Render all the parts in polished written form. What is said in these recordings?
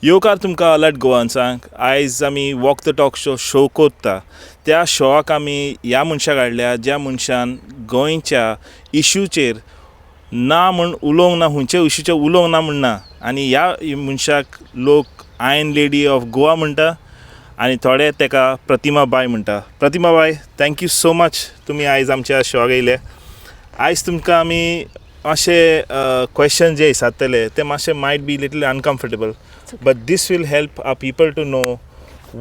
येवकार तुमकां अलर्ट गोवांसांक. आयज आमी वॉक द टॉक शो कोत्ता. त्या शोआक आमी ह्या मनशाक हाडल्या ज्या मनशान गोंयच्या इश्यूचेर ना म्हण उलोवंक ना, खंयच्या इश्यूचेर उलोवंक ना म्हण ना. आनी ह्या मनशाक लोक आयर्न लेडी ऑफ गोवा म्हणटा आनी थोडे ताका प्रतिमा बाय म्हणटा. प्रतिमा बाय, थँक्यू सो मच तुमी आयज आमच्या शोआक येयले. आयज तुमकां आमी मातशे क्वेश्चन जे विचारतले ते मातशे might be little uncomfortable, but this will help our people to know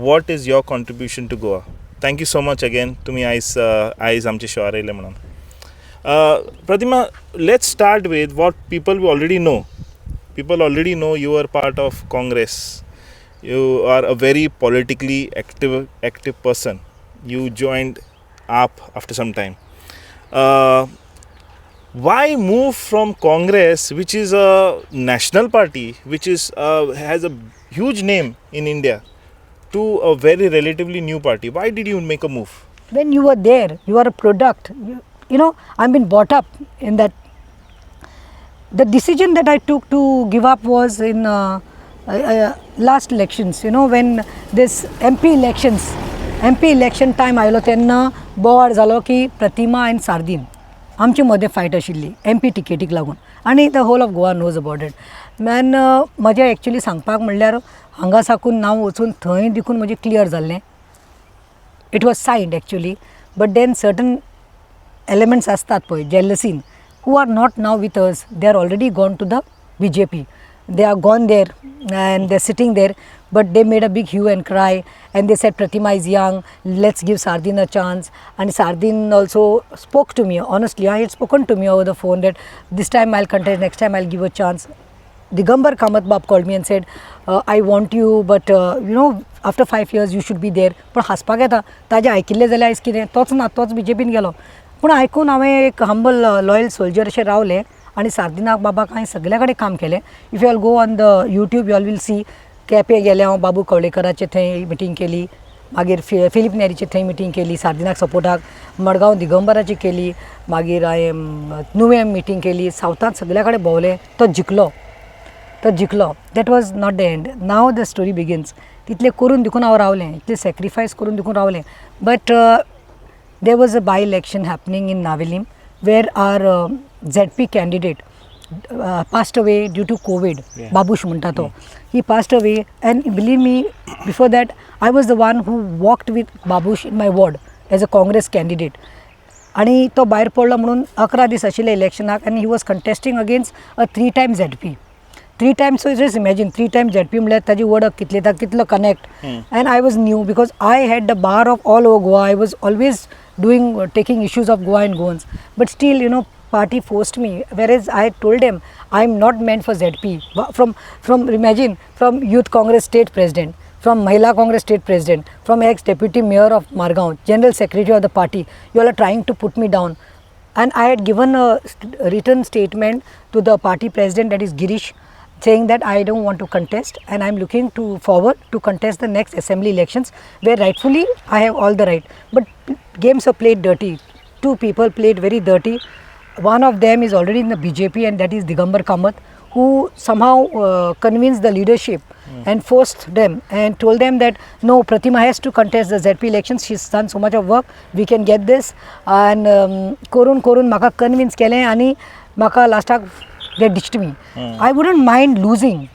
what is your contribution to Goa. Thank you so much again तुम्ही आयज आमचे शोआर येयले म्हणून. Pratima, let's start with what people already know. People already know you are part of Congress. You are a very politically active person. You joined AAP after some time. Why move from Congress, which is a national party, which is has a huge name in India, to a very relatively new party? Why did you make a move? When you were there, you are a product. You know, I've been brought up in that. The decision that I took to give up was in last elections. You know, when this MP election time आयलो तेन्ना बोवाड जालो की प्रतिमा and sardine आमचे मदें fight आशिल्ली MP टिकेटीक लागून, आनी the whole of Goa knows about it. Man म्हजें एक्चुली सांगपाक म्हणल्यार हांगा साकून नांव वचून थंय देखून म्हजें क्लियर जाल्लें. It was signed actually, but then certain elements आसतात पळय जेलसीन, who are not now with us, they are already gone to the BJP. They are gone there and they're sitting there, but they made a big hue and cry and they said Pratima is young, let's give Sardin a chance. And Sardin also spoke to me, honestly, I had spoken to me over the phone that this time I'll contest, next time I'll give a chance. Digambar Kamath Bab called me and said, I want you, but you know, after 5 years you should be there. पण हांसपाक येता, ताजें आयकिल्लें जाल्यार आयज कितें, तोच ना, तोच BJPन गेलो. पूण आयकून हांवें एक हंबल लॉयल सोल्जर अशें रावलें आनी सार्दिनाक बाबाक हांवें सगळे कडेन काम केलें. If you all go on the YouTube you all will see केपें गेलें हांव, बाबू कवळेकराचे थंय मिटींग केली, मागीर फिलीप नेरीचे थंय मिटींग केली सार्दिनाक सपोर्टाक, मडगांव दिगंबराची केली, मागीर हांवें नुवें मिटींग केली, सावथांत सगळे कडेन भोंवलें. तो जिखलो. That was not the end. Now the story begins. तितलें करून देखून हांव रावलें, इतलें सॅक्रिफायस करून देखून रावलें. But there was a by-election happening in Navelim where our ZP candidate passed away due to COVID. Yeah. Babush Muntato. He passed away, and believe me, before that I was the one who walked with Babush in my ward as a Congress candidate. आणि तो भायर पडलो म्हणून 11 दीस आशिल्ले इलेक्शनाक, and he was contesting against a 3-time ZP. 3 times, so just imagine 3 times ZP म्हळ्यार ताजी वडक कितली, कितलो connect. And I was new because I had the bar of all over Goa. I was always taking issues of Goa and Goans, but still, you know, party forced me, whereas I told them I'm not meant for ZP. Imagine, from Youth Congress state president, from Mahila Congress state president, from ex-deputy mayor of Margaon, general secretary of the party, you all are trying to put me down. And I had given a written statement to the party president, that is Girish, saying that I don't want to contest and I'm looking forward to contest the next assembly elections where rightfully I have all the right. But games are played dirty. 2 people played very dirty. One of them is already in the BJP, and that is Digambar Kamath, who somehow convinced the leadership and forced them and told them that no, Pratima has to contest the ZP elections. She's done so much of work, we can get this. And Korun maka convince kele ani maka lastak they ditched me. I wouldn't mind losing,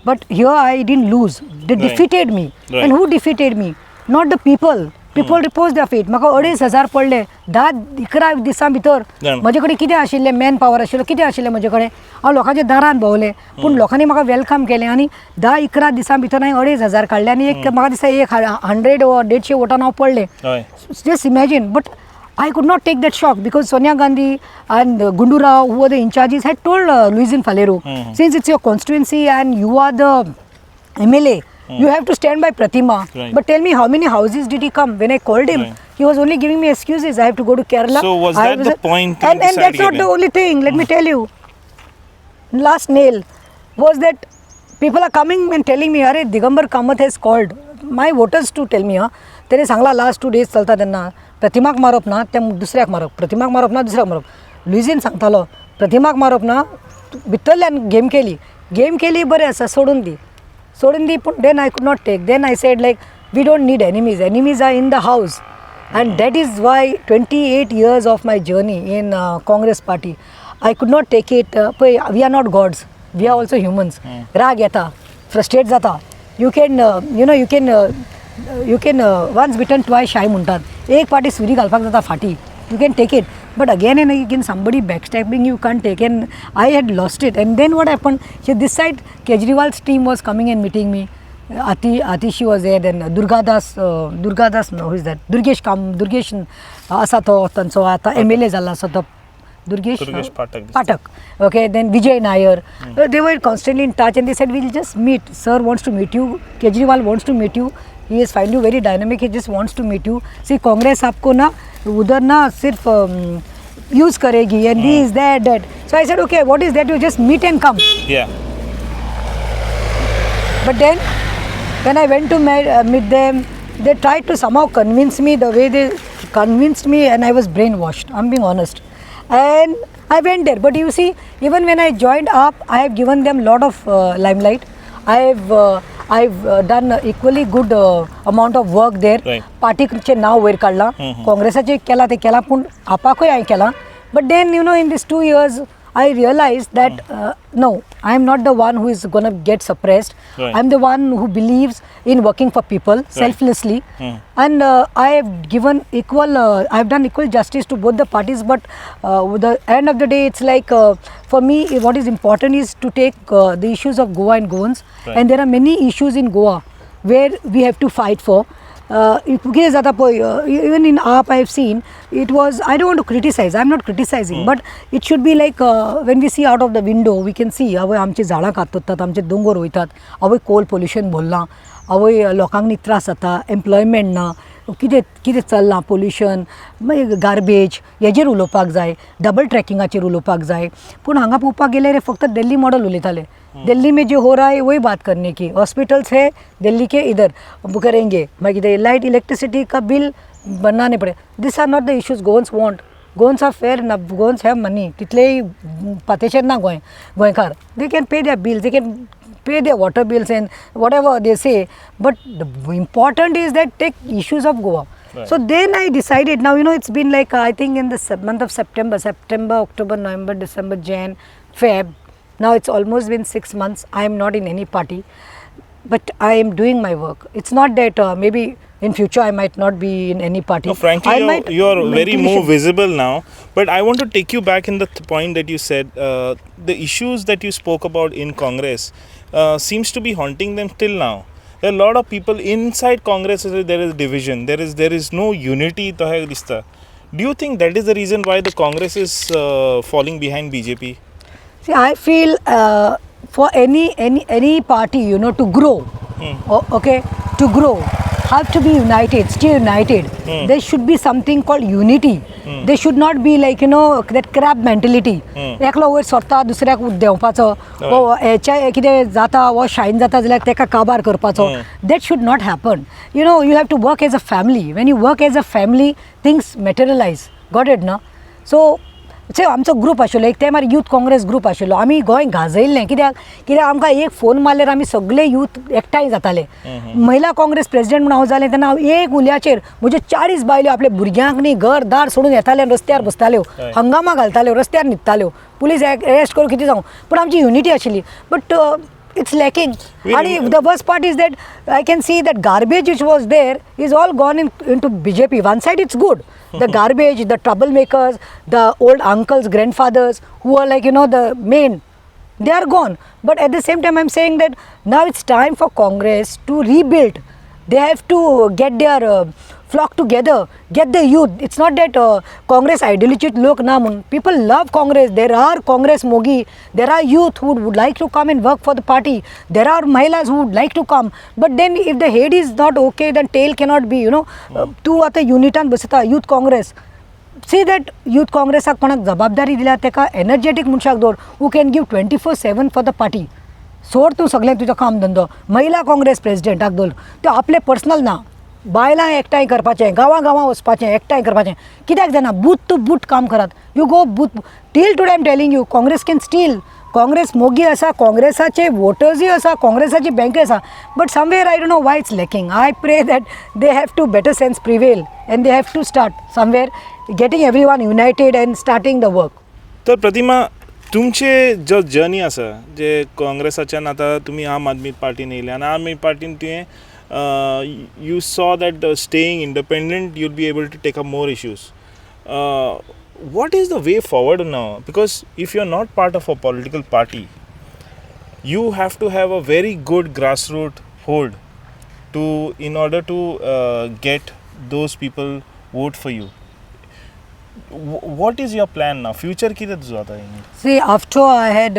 but here I didn't lose. They defeated me. Right. And who defeated me? Not the people. People reposed their fate. म्हाका 2,500 पडले 10-11 दिसां भितर. म्हजे कडेन कितें आशिल्लें, man power आशिल्लो, कितें आशिल्लें म्हजे कडेन. हांव लोकांच्या दारान भोंवलें, पूण लोकांनी म्हाका वेलकम केलें आनी 10-11 दिसां भितर हांवें 2,500 काडले आनी एक म्हाका दिसता 100 or 150 वोटान हांव पडलें. Just imagine. But I could not take that shock because Sonia Gandhi and Gundu Rao, who were the in charges, had told Luisin Falero, since it's your constituency and you are the MLA, you have to stand by Pratima. Right. But tell me, how many houses did he come? When I called him, he was only giving me excuses. I have to go to Kerala. So was that the point? And that's not the only thing. Let me tell you. Last nail was that people are coming and telling me, Arey, Digambar Kamath has called my voters to tell me, तेणे Sangla last 2 days चलता तेन्ना प्रतिमाक मारप ना, त्या दुसऱ्याक मारप, प्रतिमाक मारप ना, दुसऱ्याक मारप. लुईजीन सांगतालो प्रतिमाक मारप ना, भितरल्यान गेम केली बरें आसा, सोडून दी. सोडून दी पूण then I could not take. Then I said like we don't need enemies. Enemies are in the houses. And that is why 28 years of my journey in Congress party, I could not take it. We are not gods. We are also humans. Rag yeta, frustrate jata. You can, you can once bitten twice shy muntat. Ek party suri galpak jata fati. You can take it. But again and again somebody backstabbing you can't take. And I had lost it. And then what happened? This side Kejriwal's team was coming and meeting me. Atishi was there, then Durgadas, no, who is that? Durgesh असा तो तांचो आता MLA जाला so तो Durgesh Patak. Okay, then Vijay Nair. They were constantly in touch and they said we'll just meet. Sir wants to meet you. Kejriwal wants to meet you. He has find you very dynamic. He just wants to meet you. See, Congress आपको ना उधर ना सिर्फ use करेगी and this that. So I said okay, what is that? You just meet and come. Yeah. But then when I went to meet them, they tried to somehow convince me the way they convinced me, and I was brainwashed. I'm being honest. And I went there. But you see, even when I joined up, I have given them a lot of limelight. I've done equally good amount of work there. Right. Partyचे नाव वयर काढला. काँग्रेसाचे केला ते केला पूण आपाकूय हांवें केला. But then in these 2 years, I realized that no, I am not the one who is going to get suppressed. Right. I am the one who believes in working for people selflessly. And I have given equal, I have done equal justice to both the parties. But at the end of the day, it's like for me, what is important is to take the issues of Goa and Goans. Right. And there are many issues in Goa where we have to fight for. Even in AAP I have seen, it was, I don't want to criticize, I'm not criticizing, but it should be like when we see out of the window, we can see आवय आमची झाडां काततात, आमचे दोंगर वयतात, आवय कोल pollution बोलना, आवय लोकांनी त्रास जाता, एम्प्लॉयमेंट ना, कितें चल्लां पोल्युशन, मागीर गार्बेज, हेजेर उलोवपाक जाय, डबल ट्रॅकिंगाचेर उलोवपाक जाय. पूण हांगा पळोवपाक गेल्यार फक्त दिल्ली मॉडल उलयताले. दिल्ली में जो हो रहा है वही बात करने की. हॉस्पिटल्स है दिल्ली के इधर करेंगे, मागीर लाइट इलेक्ट्रिसिटी का बिल बनाने पड़े. This are not the issues Goans want. Goans are fair ना, गोवन्स हॅव मनी, तितलेय पातेशेर ना गोंयकार. They can pay their bills, they can pay their water bills and whatever they say, but the important is that take issues of Goa. Right. So then I decided, now it's been like I think in the month of September, October, November, December, Jan, Feb, now it's almost been 6 months. I am not in any party, but I am doing my work. It's not that maybe in future I might not be in any party. No, frankly, you're very more visible now. But I want to take you back in the point that you said, the issues that you spoke about in Congress seems to be haunting them till now. There are a lot of people inside Congress. There is division. There is no unity. Do you think that is the reason why the Congress is falling behind BJP? See, I feel for any party, to grow, okay, to grow, have to be united, stay united. There should be something called unity. There should not be like, that crab mentality. एकलो वयर सरता दुसऱ्याक देंवपाचो, वो हेच्या कितें जाता वो शायन जाता जाल्यार तेका काबार करपाचो. That should not happen. You have to work as a family. When you work as a family, things materialize. Got it, no? So आमचो ग्रूप आशिल्लो एक टायमार यूथ काँग्रेस ग्रूप आशिल्लो. आमी गोंय गाजयल्लें कित्याक आमकां एक फोन मारल्यार आमी सगळे यूथ एकठांय जाताले. महिला काँग्रेस प्रेसिडेंट म्हणून हांव जालें तेन्ना हांव एक उल्याचेर म्हज्यो 40 बायल्यो आपल्या भुरग्यांक न्ही घर दार सोडून येताले, रस्त्यार बसताल्यो, हंगामा घालताल्यो, रस्त्यार न्हिदताल्यो, पुलीस अरेस्ट करून कितें जावं, पूण आमची युनिटी आशिल्ली. But it's lacking. And the worst part is that I can see that garbage which was there is all gone into BJP. One side it's good. The garbage, the troublemakers, the old uncles, grandfathers who are like, the main, they are gone. But at the same time I'm saying that now it's time for Congress to rebuild. They have to get their flock together, get the youth. It's not that Congress ideology lok na mun. People love Congress. There are Congress mogi. There are youth who would like to come and work for the party. There are mahilas who would like to come. But then if the head is not okay, then tail cannot be, two at the unitan basata youth Congress. See that youth Congress ak konak jababdari dila teka energetic मनशाक दवर who can give 24/7 for the party. सोड तूं सगळें तुजो काम धंदो. महिला काँग्रेस प्रेसिडेंटाक दवर ते आपले पर्सनल ना, बायलां एकठांय करपाचें, गांवां वचपाचें, एकठांय करपाचें. कित्याक जायना? बूथ टू बूथ काम करात. You go booth till today I am telling you, Congress can still Congress मोगी आसा, काँग्रेसाचे वोटर्सूय आसा, काँग्रेसाची बँक आसा, but somewhere I don't know why it's lacking. I pray that they have to better sense prevail and they have to start somewhere getting everyone united and starting the work. तर प्रतिमा, तुमचे जो journey आसा जे काँग्रेसाच्यान आतां तुमी आम आदमी पार्टीन येयले आनी आम आदमी पार्टीन तुवें you saw that staying independent you'll be able to take up more issues. what is the way forward now? Because if you're not part of a political party, you have to have a very good grassroots hold in order to get those people vote for you. What is your plan now? Future ki tujo ata hai? See, after I had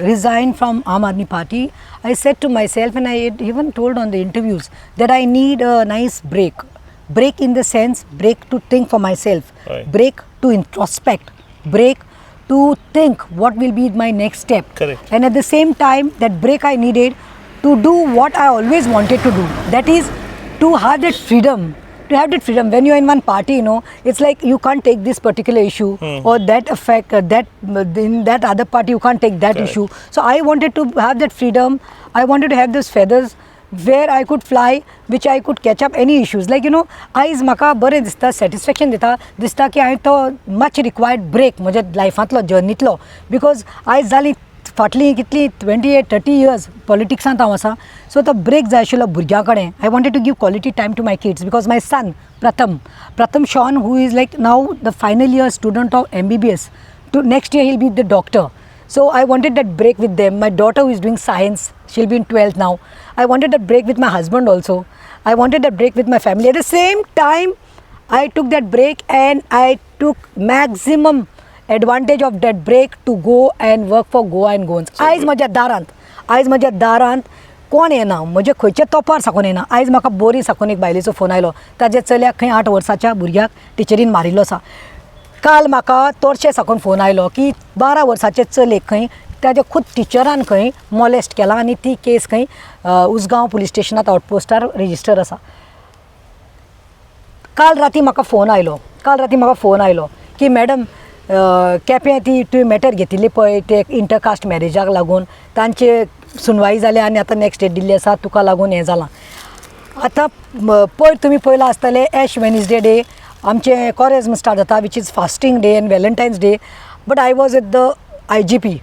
resigned from Aam Aadmi Party, I said to myself, and I had even told on the interviews, that I need a nice break. Break in the sense, break to think for myself, Right. break to introspect, break to think what will be my next step. Correct. And at the same time, that break I needed to do what I always wanted to do. That is to have that freedom. To have that freedom. When you're in one party, you know, it's like you can't take this particular issue or that effect, in that other party you can't take that Correct. issue. So I wanted to have that freedom. I wanted to have those feathers where I could fly, which I could catch up any issues. Like, you know, आयज म्हाका बरें दिसता, satisfaction दिसता की हांवें तो much required break म्हज्या लायफांतलो, जर्नींतलो. Because आयज जालीं फाटलीं कितलीं 28-30 years पॉलिटिक्सांत हांव आसा. सो तो ब्रेक जाय आशिल्लो भुरग्यां कडेन. I wanted to give quality time to my kids because my son Pratham Sean, who is like now the final year student of MBBS, to next year he'll be the doctor. So I wanted that break with them. My daughter, who is doing science, she'll be in 12th now. I wanted that break with my husband also. I wanted that break with my family. At the same time, I took that break and I took maximum advantage of that break to go and work for Goa and Goans. आयज म्हज्या दारांत कोण येना, म्हजे खंयचे तोपार साकून येना. आयज म्हाका बोरी साकून एक बायलेचो फोन आयलो. ताजे चल्याक खंय 8 वर्साच्या भुरग्याक टिचरीन मारिल्लो आसा. काल म्हाका तोरशे साकून फोन आयलो की 12 वर्साचे चलेक खंय ताज्या खुद टिचरान खंय मॉलेस्ट केला आनी ती केस खंय उसगांव पुलीस स्टेशनांत आउटपोस्टार रेजिस्टर आसा. काल राती म्हाका फोन आयलो की मॅडम केप्यां ती तुवें मॅटर घेतिल्ली पळय ते इंटरकास्ट मॅरेजाक लागून तांचे सुनवाई जाल्या आनी आतां नेक्स्ट डेट दिल्ली आसा, तुका लागून हें जालां. आतां पयर तुमी पळयलां आसतलें एश वेनिसडे डे आमचें कॉरेज्म स्टार्ट जाता, which is fasting day and Valentine's day. But I was at the IGP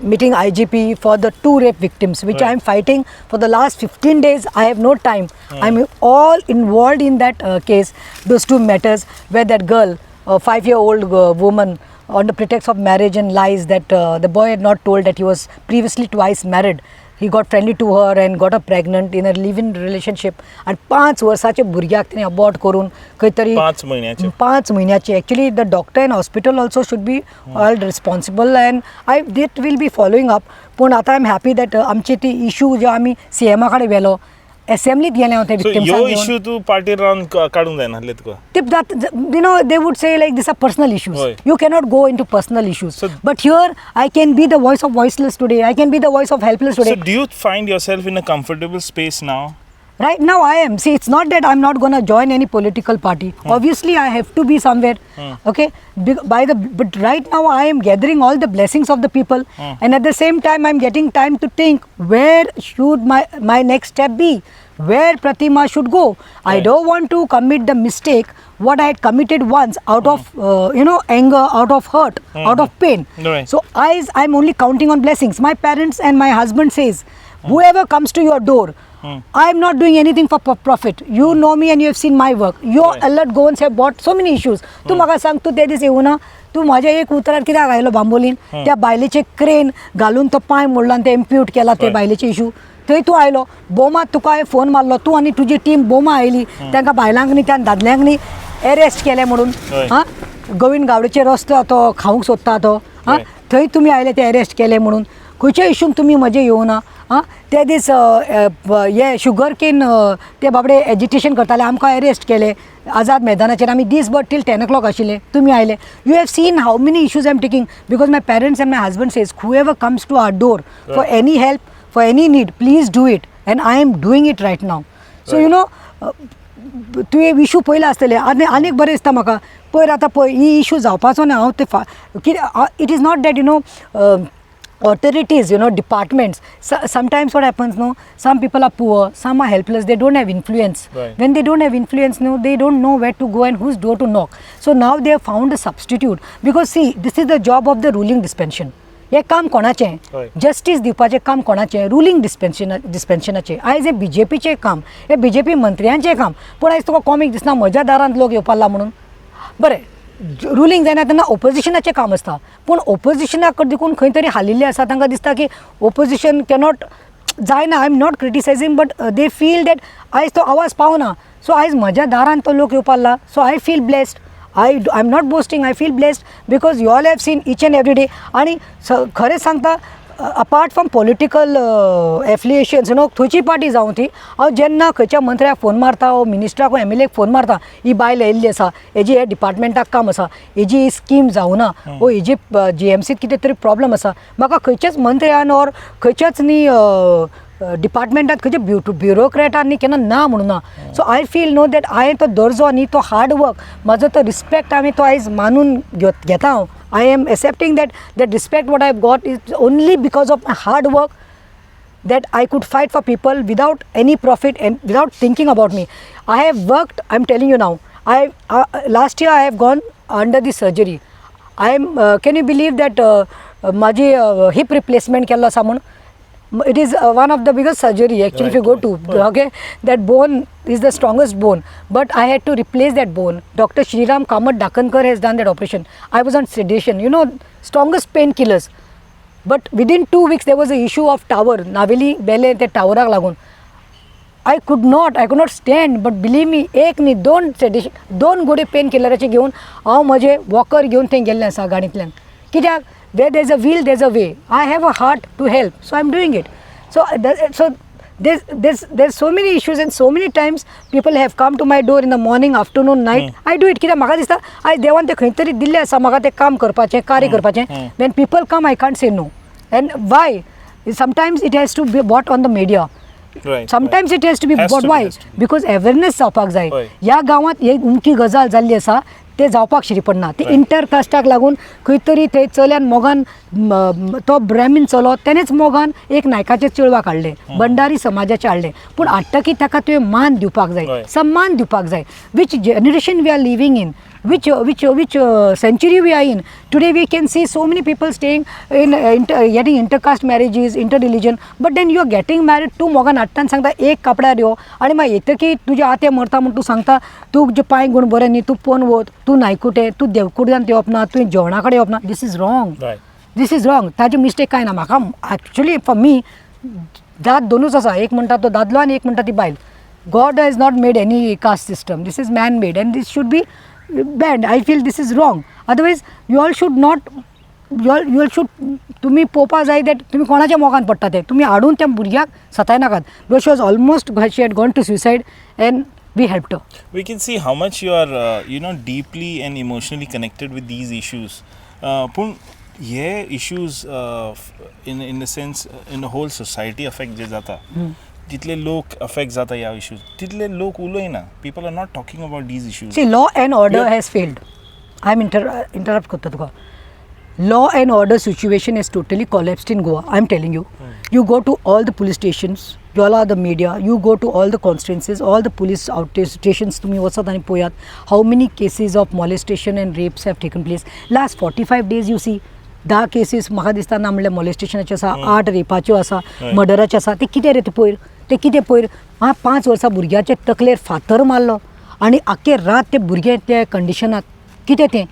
meeting IGP for the 2 rape victims, which Right. I am fighting for the last 15 days. I have no time. I'm all involved in that case, those 2 matters where that girl, a 5-year-old woman, on the pretext of marriage and lies that the boy had not told that he was previously twice married. He got friendly to her and got her pregnant in a live-in relationship. And 5 वर्साचे भुरग्याक तिणें abort करून खंय तरी 5 म्हयन्याचे. 5 म्हयन्याचे. Actually, the doctor and hospital also should be held responsible, and that will be following up. पूण आतां I am happy that आमची ती इशू जो आमी CMA कडेन व्हेलो, असेंब्लीत गेले हांव ते So victims यो इश्यू तू पार्टीर रावन काडूंक जायना आसले तुका? you know, they would say like these are personal issues. Right. You cannot go into personal issues. So- but here I can be the voice of voiceless today. I can be the voice of helpless today. So do you find yourself in a comfortable space now? Right now I am. See, it's not that I'm not going to join any political party. Obviously I have to be somewhere. Okay? But right now I am gathering all the blessings of the people. And at the same time I'm getting time to think where should my next step be? Where Pratima should go. I Right. don't want to commit the mistake what I had committed once out of anger, out of hurt, out of pain. Right. So I'm only counting on blessings. My parents and my husband says, whoever comes to your door, I'm not doing anything for profit. You know me and you have seen my work. Your Right. alert goons have bought so many issues. तू म्हाका सांग, तू ते दीस येवं ना, तू म्हाज्या एक उतरार कित्याक आयलो बांबोलीन? त्या बायलेचे क्रेन घालून तो पांय मोडलो आनी ते इम्प्यूट केला ते Right. बायलेचे इशू. थंय तूं आयलो, बोमा तुका हांवें फोन मारलो, तूं आनी तुजी टीम बोमा आयली, तांकां बायलांक न्ही त्या दादल्यांक न्ही एरेस्ट केले म्हणून. Right. हां, गोविंद गावडेचे रस्तो तो खावंक सोदता तो. हां, Right. थंय तुमी आयले ते एरेस्ट केले म्हणून. खंयच्या इशूंक तुमी म्हजे येवं ना. हां, ते दीस हे शुगर केन ते बाबडे एजिटेशन करताले, आमकां एरेस्ट केले आझाद मैदानाचेर. आमी दीसभर टील 10 o'clock आशिल्ले, तुमी आयले. You have seen how many issues I am taking because my parents and my husband says whoever comes to our door for any help, for any need, please do it. And I am doing it right now. So you know, तुवें issue पयला आसतले आनी बरें दिसता म्हाका. पयर आतां पळय ही इशू जावपाचो न्ही. हांव ते it is not that authorities, departments. Sometimes what happens, some people are poor, some are helpless, they don't have influence. Right. When they don't have influence, they don't know where to go and whose door to knock. So now they have found a substitute, because see, this is the job of the ruling dispensation. हे काम कोणाचें, Right. Justice दिवपाचें काम कोणाचें, ruling डिस्पेन्शनाचें. आयज हे BJPचें काम, हे BJP मंत्र्यांचें काम. पूण आयज तुका कॉमीक दिसना म्हज्या दारांत लोक येवपा लागला म्हणून. बरें, रुलींग जायना तेन्ना ओपोजिशनाचें काम आसता, पूण ओपोजिशनाक देखून खंय तरी हालिल्लें आसा. तांकां दिसता की ओपोजिशन कॅनॉट जायना. I am not criticising, but they feel that आयज तो आवाज पावना. सो आयज म्हज्या दारांत तो लोक येवपा लागला. So I feel blessed. I'm not boasting, I feel blessed, because you all have seen each and every day. आणि खरें सांगता, अपार्ट फ्रॉम पॉलिटिकल एफिलिएशन्स, खंयची पार्टी जावं ती, हांव जेन्ना खंयच्या मंत्र्याक फोन मारता, वो मिनिस्टराक वो MLAक फोन मारता, ही बायल येयल्ली आसा, हेजी हे डिपार्टमेंटाक काम आसा, हेजी ही स्कीम जावना, वो हेजी GMCत कितें तरी प्रॉब्लम आसा, म्हाका खंयच्याच मंत्र्यान ऑर खंयच्याच न्ही डिपार्टमेंटात खंयच्या ब्युरोक्रेटांनी केन्ना ना म्हणून ना. सो आय फील दॅट हांवें तो दर्जो न्ही, तो हार्ड वर्क, म्हाजो तो रिस्पेक्ट हांवें तो आयज मानून घेता. हांव I am accepting that respect what I have got is only because of my hard work, that I could fight for people without any profit and without thinking about me. I have worked, I am telling you now, last year I have gone under the surgery. Can you believe that माझी hip replacement केल्लो आसा म्हणून. It is one of the biggest surgery actually, if you go to, okay, that bone is the strongest bone, but I had to replace that bone. Dr. Shriram Kamat Dakankar has done that operation. I was on sedation, strongest painkillers, but within 2 weeks there was an issue of tower, Naveli Bele, the tower lagun. I could not stand, but believe me, एक न्ही दोन sedation, दोन गोडे painkilleraचे घेवन हांव म्हजे walker घेवन थंय गेल्लें आसा गाडींतल्यान. कित्याक, where there's a will, there's a way. I have a heart to help, so I'm doing it. So there's so many issues, and so many times people have come to my door in the morning, afternoon, night. I do it. कित्याक म्हाका दिसता आयज देवान तें खंय तरी दिल्लें आसा म्हाका तें काम करपाचें, कार्य करपाचें. When people come, I can't say no. And why? Sometimes it has to be bought on the media. Right. Sometimes it has to be Has bought. to be, Why? has to be. Because awareness जावपाक जाय. Right. ह्या गांवांत एक उमकी गजाल जाल्ली आसा, ते जावपाक शिरी पडना. ते इंटरकास्टाक लागून खंय तरी थंय चल्यान मोगान तो ब्राह्मीण चलो तेणेच मोगान एक नायकाचें चळवळाक हाडलें, भंडारी समाजाचें हाडलें. पूण हाडटकीर ताका तुवें मान दिवपाक जाय, Right. सम्मान दिवपाक जाय. Which generation we are living in? Which century we are in? Today we can see so many people staying in getting intercaste marriages, interreligion, but then you are getting married, तूं मोगान हाडटान सांगता एक कपड्यार यो, आनी मागीर येतकीर तुजे आते मरता म्हूण तूं सांगता तुजे पांय गुण बरे न्ही, तूं पोवन वत, तूं नायकुटे, तूं देवकुड्यान येवप ना, तुवें जेवणा कडेन येवप ना. This is wrong. Right. This is wrong. ताजें मिस्टेक कांय ना. म्हाका एक्चुली फॉर मी दाद दोनूच आसा, एक म्हणटा तो दादलो आनी एक म्हणटा ती बायल. God has not made any caste system. This is man made, and this should be banned. I feel this is wrong. Otherwise you all should not, you all should, तुम्ही पोवपा जाय दॅट तुम्ही कोणाच्या मोगान पडटा ते तुम्ही हाडून त्या भुरग्याक सताय नाकात. Because she was almost she had gone to suicide and we helped her. We can see how much you are, deeply and emotionally connected with these issues. पूण हे issues in the sense in the whole society affect जे जाता, जितले लोक affect जाता ह्या issues, तितले लोक उलयना. People are not talking about these issues. See, law and order has failed. I'm interrupt करता तुका. Law and order situation is totally collapsed in Goa. I'm telling you. You go to all the police stations, you all are the media, you go to all the constituencies, all the police stations, तुम्ही वचत आणि पळयात how many cases of molestation and rapes have taken place. Last 45 days you see 10 cases म्हाका दिसता ना म्हणल्यार molestationाचे आसा, 8 रेपाच्यो आसा, मर्डराचे आसा. ते कितें रे ते पयर, ते कितें पयर. 5 वर्सां भुरग्याच्या तकलेर फातर मारलो आनी आख्खे रात ते भुरगे त्या कंडिशनात. कितें तें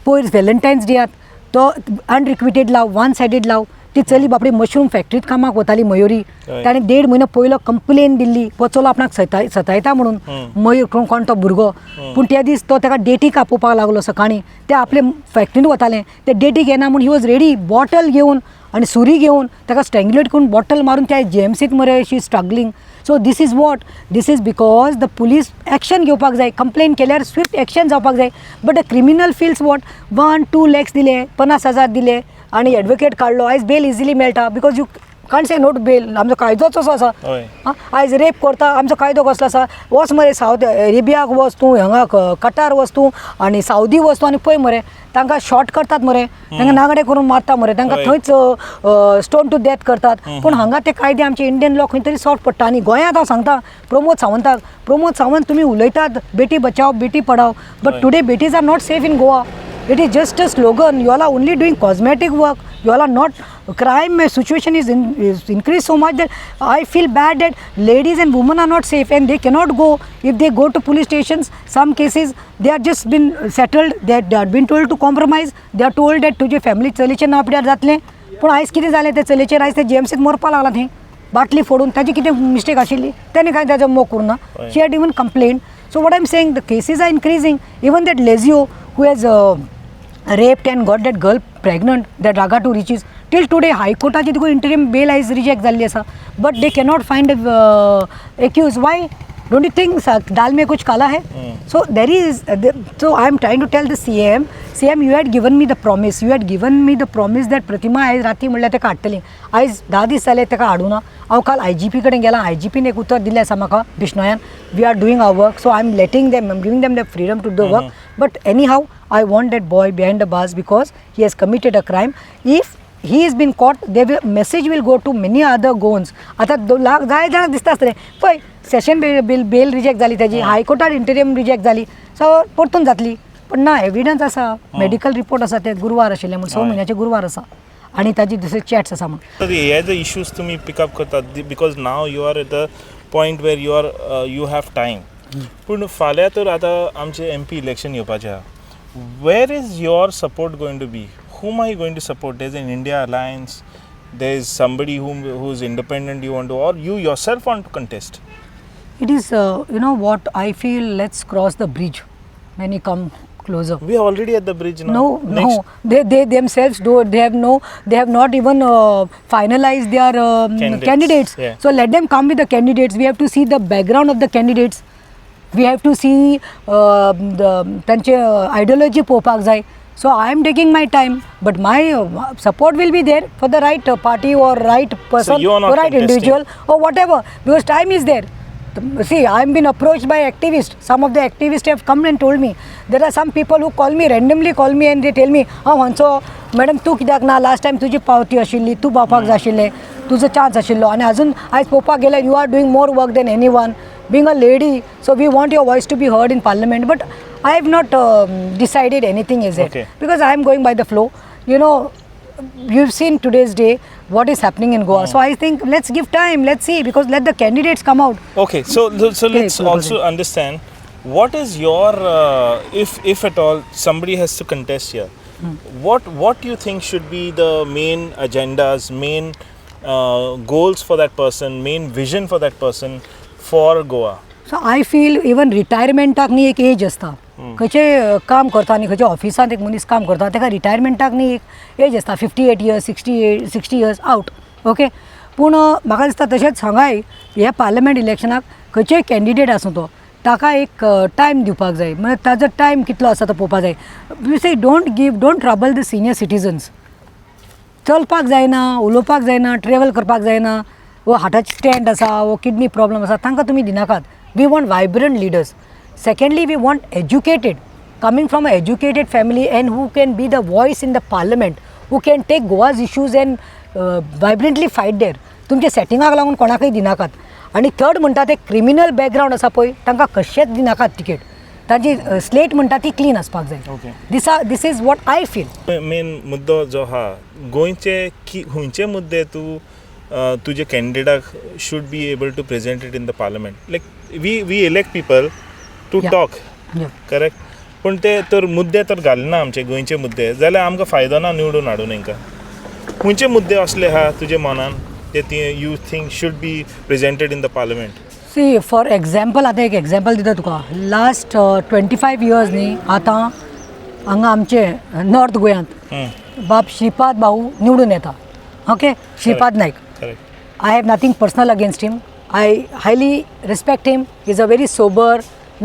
पयर व्हॅलेंटायन्स डेयात तो अनरिक्विटेड लाव, वन सायडेड लाव. ती चली बापडे मशरूम फॅक्टरीत कामाक वताली मयुरी. ताणें 1.5 म्हयनो पयलो कंप्लेन दिल्ली, चलो आपणाक सतायता म्हणून मयूर कोण तो भुरगो. पूण त्या दीस तो ताका डेटीक आपोवपाक लागलो सकाळीं. ते आपले फॅक्टरींत वताले, ते डेटीक येना म्हूण ही वॉज रेडी बॉटल घेवन आनी सुरी घेवन ताका स्ट्रँग्युलेट करून बॉटल मारून त्या GMCत मरे she struggling. So this is what, this is because the police action घेवपाक जाय. कंप्लेन केल्यार स्विफ्ट एक्शन जावपाक जाय. But the criminal feels what, 1-2 lakhs दिले, 50,000 दिले आनी एडवोकेट काडलो. आयज बेल इजिली मेळटा because can't say not bail आमचो कायदोच असो आसा हय. आयज रेप करता आमचो कायदो कसलो आसा वच मरे सावथ अरेबियाक वच तूं हांगा कटार वच तूं आनी सावदी वच तूं आनी पळय मरे तांकां शॉर्ट करतात मरे तांकां नागडे करून मारता मरे तांकां हय. थंयच स्टोन टू डेथ करतात पूण हांगा ते कायदे आमचे इंडियन लॉ खंय तरी सॉफ्ट पडटा आनी गोंयांत हांव सांगता प्रमोद सावंत तुमी उलयतात बेटी बचाव बेटी पढाव बट टुडे बेटीज are not safe in Goa. It is just a slogan. You all are only doing cosmetic work. You all are not. Crime situation is increased so much that I feel bad that ladies and women are not safe and they cannot go. If they go to police stations, some cases they are just been settled. They are been told to compromise. They are told that तुझे family चलयेचें नांव पिड्यार जातलें. पूण आयज कितें जालें तें चलयेचेर आयज ते जीएमसीत मरपा लागला थंय बाटली फोडून ताजी कितें मिस्टेक आशिल्ली तेणें कांय ताजो मोग करुना. She had even complained. So what I'm saying, the cases are increasing. Even that Lazio who has raped and got that girl pregnant, that Ragatu Riches, till today High Courtaची तुका interim bail is reject जाल्ली आसा, but they cannot find accused. Why? Don't you think दाल में कुछ काला है? So there is so I am trying to tell the CM, you had given me the promise, that Pratima आयज राती म्हणल्यार तेका हाडटली. आयज 10 दीस जाले तेका हाडूना. हांव काल IGP कडेन गेलां. IGPन एक उतर दिलें आसा म्हाका बिश्नोयान. We are doing our work, so I am letting them, I am giving them the freedom to do work. But anyhow, I want that boy behind the bars because he has committed a crime. If he has been caught, message will go to many other goons. आता जाय जाणांक दिसता आसतलें पळय session bell reject जाली ताजी, हायकोर्टात इंटरियम reject जाली, सो परतून जातली. पण ना, एविडन्स आसा, मेडिकल रिपोर्ट आसा, ते गुरुवार आशिल्ले म्हूण 6 म्हयन्याचे गुरुवार आसा आनी ताजी दुसरे चॅट्स आसा म्हूण. हे द इश्यूज तुमी पिकअप करतात because now you are at the point where you have time. पूण फाल्यां तर आतां आमचे MP इलेक्शन येवपाचें आहा. Where is your support going to be? Whom are you going to support? There's an India alliance, there's somebody who's independent you want to, or you yourself want to contest? It is, what I feel, let's cross the bridge when you come closer. We are already at the bridge now. No, they themselves they have not even finalized their candidates. Yeah. So let them come with the candidates. We have to see the background of the candidates. We have to see त्यांचे ideology पोवपाक जाय. So I am taking my time, but my support will be there for the right party or right person, So you are not or right contesting. individual or whatever, because time is there. See, I am been approached by activists. Some of the activists have come and told me. There are some people who randomly call me and they tell me, Hanso, madam, तू कित्याक ना, last time तुजी पावती आशिल्ली, तू पावपाक जाय आशिल्लें, तुजो चान्स आशिल्लो आनी अजून आयज पळोवपाक गेल्यार you are doing more work than anyone. Being a lady, so we want your voice to be heard in parliament, but I have not decided anything as yet. Okay. Because I am going by the flow. You've seen today's day what is happening in Goa. So I think let's give time, let's see, because let the candidates come out. Okay, so let's also understand what is your if at all somebody has to contest here, what do you think should be the main agendas, main goals for that person, main vision for that person for Goa? So I feel even रिटायरमेंटाक न्ही एक as आसता. खंयचें काम करता न्ही, खंयच्या ऑफिसांत एक मनीस काम करता ताका रिटायरमेंटाक न्ही एक एज आसता, 58 years, 60 years आउट. ओके, पूण म्हाका दिसता तशेंच हांगाय ह्या पार्लमेंट इलेक्शनाक खंयचेय कॅन्डिडेट आसूं तो ताका एक टायम दिवपाक जाय. म्हणजे ताजो टायम कितलो आसा तो पळोवपाक जाय. यू से don't trouble the senior citizens. चलपाक जायना, उलोवपाक जायना, ट्रेवल करपाक जायना, वो हार्टाची स्टँड आसा, वो किडनी प्रॉब्लम आसा, तांकां तुमी दिनाकात. We want vibrant leaders. Secondly, we want educated, coming from an educated family and who can be the voice in the parliament, who can take Goa's issues and vibrantly fight there. तुमचे सेटिंगाक लागून कोणाकय दिनाकात. आनी third म्हणटा ते criminal background आसा पळय तांकां कशेंच दिनाकात तिकेट. ताजी स्लेट म्हणटा ती क्लीन आसपाक जाय. This is what I feel. Main मुद्दो जो आहा गोंयचे खंयचे मुद्दे तूं तुजे कॅन्डिडेटाक should be able to present it in the parliament. Like we elect people to talk, correct? पूण ते तर मुद्दे तर घालना आमचे गोंयचे मुद्दे, जाल्यार आमकां फायदो ना निवडून हाडून हांकां. खंयचे मुद्दे असले आहा तुजे मनान ते you think should be presented in the parliament? See for example, आतां एक एग्जाम्पल दिता तुका. लास्ट 25 years न्ही आतां हांगा आमचे नॉर्थ गोंयांत बाब श्रीपाद भाऊ निवडून येता. Okay, Shripad Naik. I have nothing personal against him. I highly respect him. He is a very sober,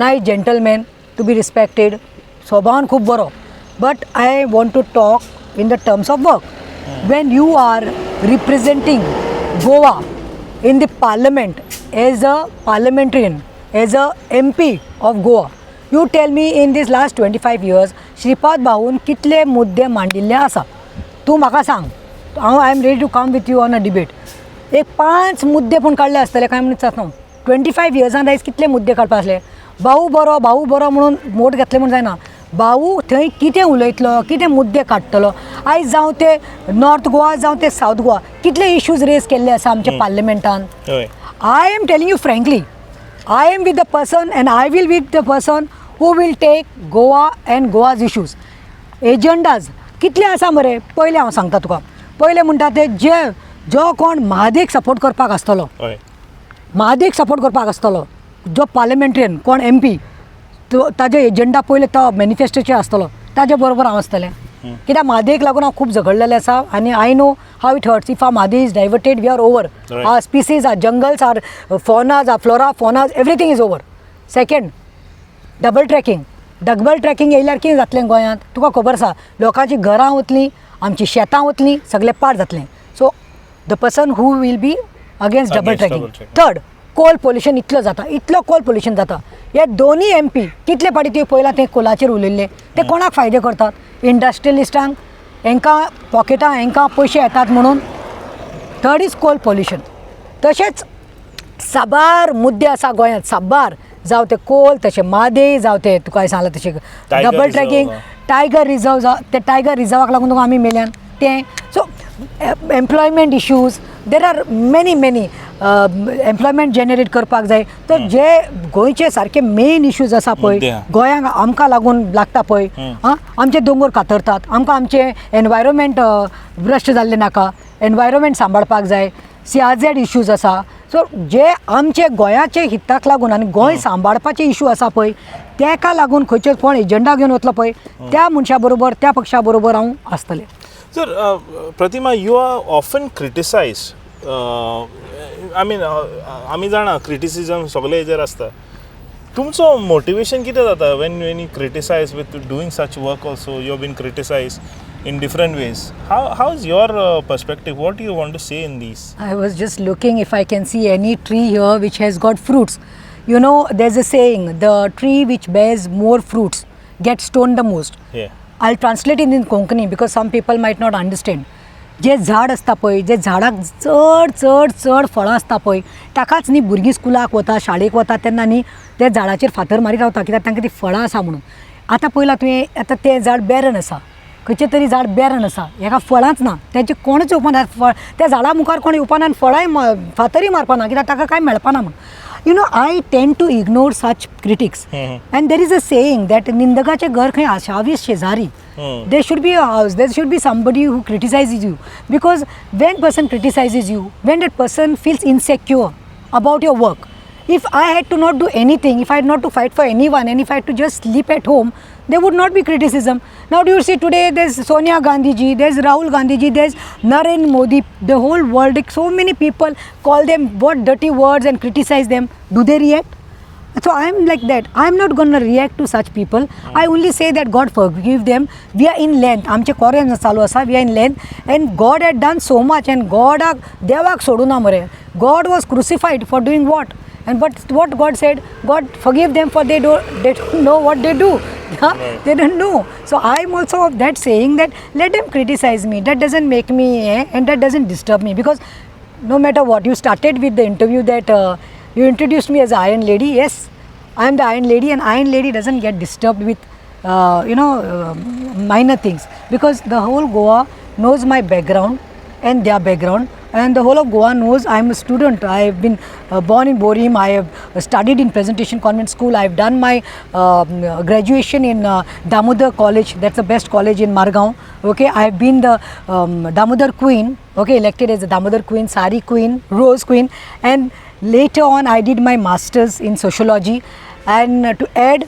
nice gentleman to be respected. स्वभावान खूब बरो. But I want to talk in the terms of work. When you are representing Goa in the parliament as a parliamentarian, as a MP of Goa. You tell me in these last 25 years, Shripad Bahun कितले मुद्दे मांडिल्ले आसा. तूं म्हाका सांग. I am ready to come with you on a debate. एक 5 मुद्दे पूण काडले आसतले काय म्हणून न्हू. 25 yearsan आयज कितले मुद्दे काडपा आसले. भाऊ बरो म्हणून मोट घेतले म्हणून जायना. भाऊ थंय कितें उलयतलो, कितें मुद्दे काडटलो. आयज जावं ते नॉर्थ गोवा जावं ते सावथ गोवा कितले इश्यूज रेज केल्ले आसा आमच्या पार्लिमेंटान. I am telling you frankly, I am with the person and I will with the person who will take Goa and Goa's issues. Agendas कितले आसा मरे. पयले हांव सांगता तुका. पयले म्हणटा ते जो कोण महादेक सपोर्ट करपाक आसतलो, महादेक सपोर्ट करपाक आसतलो, जो पार्लिमेंट्रियन कोण MP, ताजो एजंडा पयले तो मॅनिफेस्टोचेर आसतलो, ताजे बरोबर हांव आसतलें. कित्याक म्हादेक लागून हांव खूब झगडलेलें आसा आनी I know how it hurts. If our Mhadei is diverted we are over. Our species, our jungles, our faunas, our flora faunas, everything is over. Second, double tracking येयल्यार कितें जातलें गोंयांत तुका खबर आसा. लोकांची घरां वतलीं, आमची शेतां वतलीं, सगळें पाड जातलें. So the person who will be against double tracking. Third, coal pollution इतलो कोल पोल्युशन जाता. हे दोनी MP कितले फाटी तुवें पयलां ते कोलाचेर उलयल्ले. ते कोणाक फायदे करतात. इंडस्ट्रियलिस्टांक, हांकां पॉकेटां, हांकां पयशे येतात म्हणून. Third is coal pollution. तशेंच साबार मुद्दे आसा गोंयांत, साबार. जावं ते कोल, तशें मादे, जावं ते तुका सांगलां तशें डबल ट्रॅकिंग, टायगर रिजर्व. ते टायगर रिजर्वाक लागून तुका आमी मेल्यान तें. So employment issues, there are many employment generate करपाक जाय. तर जे गोंयचे सारके मेन इश्यूज आसा पळय गोंयांक आमकां लागून लागता पळय, आमचे दोंगर कातरतात, आमकां आमचे एनवायरमेंट भ्रश्ट जाल्ले नाका, एनवायरमेंट सांबाळपाक जाय. CRZ इश्यूज आसा. सो जे आमचे गोंयाचे हिताक लागून आनी गोंय सांबाळपाचे इश्यू आसा पळय तेका लागून खंयचो कोण एजंडा घेवन वतलो पळय त्या मनशा बरोबर, त्या पक्षा बरोबर हांव आसतलें. Sir, Pratima, you are often criticise. आमी जाणा क्रिटिसिजम सगळे हेजेर आसता. तुमचो मोटिवेशन कितें जाता when you criticise with doing such work also. You have been criticise in different ways. How is your perspective? What do you want to say in these? I was just looking if I can see any tree here which has got fruits. You know, there's a saying, the tree which bears more fruits gets stoned the most. Yeah. I'll translate it in Konkani because some people might not understand. जे झाड आसता पळय, जे झाडाक चड चड चड फळां आसता पळय, ताकाच न्ही भुरगीं स्कुलाक वता, शाळेक वता तेन्ना न्ही त्या झाडाचेर फातर मारी रावता कित्याक तांकां ती फळां आसा म्हणून. आतां पळयलां तुवें, आतां तें झाड बेरन आसा, खंयचें तरी झाड बेरन आसा, हेका फळांच ना, तेंचे कोणूच येवपाना. त्या झाडा मुखार कोण येवपाना आनी फळांय फातरी मारपाना कित्याक ताका कांय मेळपाना म्हूण. You know, I tend to ignore such critics. And there is a saying that निंदकाचे घर खंय आशावीस शेजारी. There should be a house, there should be somebody who criticizes you. Because when person criticizes you, when that person feels insecure about your work, if I had to not do anything, if I had not to fight for anyone, and if I had to just sleep at home, there would not be criticism. Now do you see today there's Sonia Gandhi ji, there's Rahul Gandhi ji, there's Narendra Modi, the whole world, like so many people call them what dirty words and criticize them. Do they react? So I'm like that. I'm not going to react to such people. I only say that God forgive them. We are in length. आमचे कोरेन चालू आसा. We are in length. And God had done so much. And God देवाक सोडूना मरे. God was crucified for doing what? And but what God said, God forgive them for they don't know what they do. They don't know. So I'm also of that saying that let them criticize me. That doesn't make me and that doesn't disturb me, because no matter what, you started with the interview that you introduced me as Iron Lady. Yes, I am the Iron Lady, and Iron Lady doesn't get disturbed with minor things, because the whole Goa knows my background and their background. And the whole of Goa knows I am a student. I have been born in Borim. I have studied in Presentation Convent School. I have done my graduation in Damodar College. That's the best college in Margaon. Okay, I have been the Damodar Queen. Okay, elected as the Damodar Queen, Sari Queen, Rose Queen. And later on, I did my masters in sociology. And to add,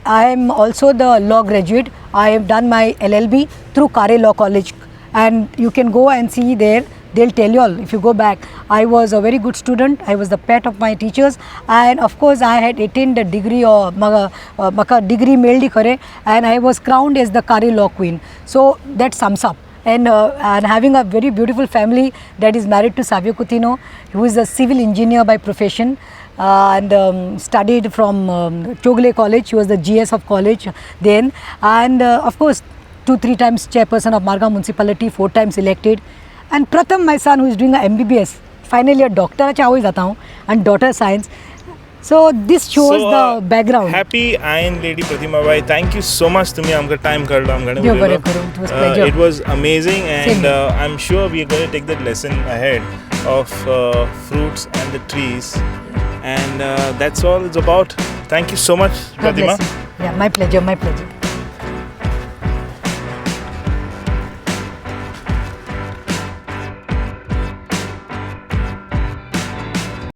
I am also the law graduate. I have done my LLB through Kare Law College. And you can go and see there. They'll tell you all, if you go back, I was a very good student. I was the pet of my teachers, and of course I had attained the degree or maka degree meldi kare, and I was crowned as the Kare Law Queen. So that sums up. and having a very beautiful family that is married to Savio Coutinho, who is a civil engineer by profession, and studied from Chogle College. He was the GS of college then, and of course 2-3 times chairperson of Margao municipality, 4 times elected. And Pratham, my son, who is doing a MBBS, finally a doctor and daughter science. So this shows the background. Happy Ayin Lady Pratima Bai. Thank you so much to me. Amka time kadlo. Dear Guru, it was pleasure. It was amazing, and Same. I'm sure we are going to take that lesson ahead of fruits and the trees. And that's all it's about. Thank you so much, God Pratima. bless you. Yeah, my pleasure, my pleasure.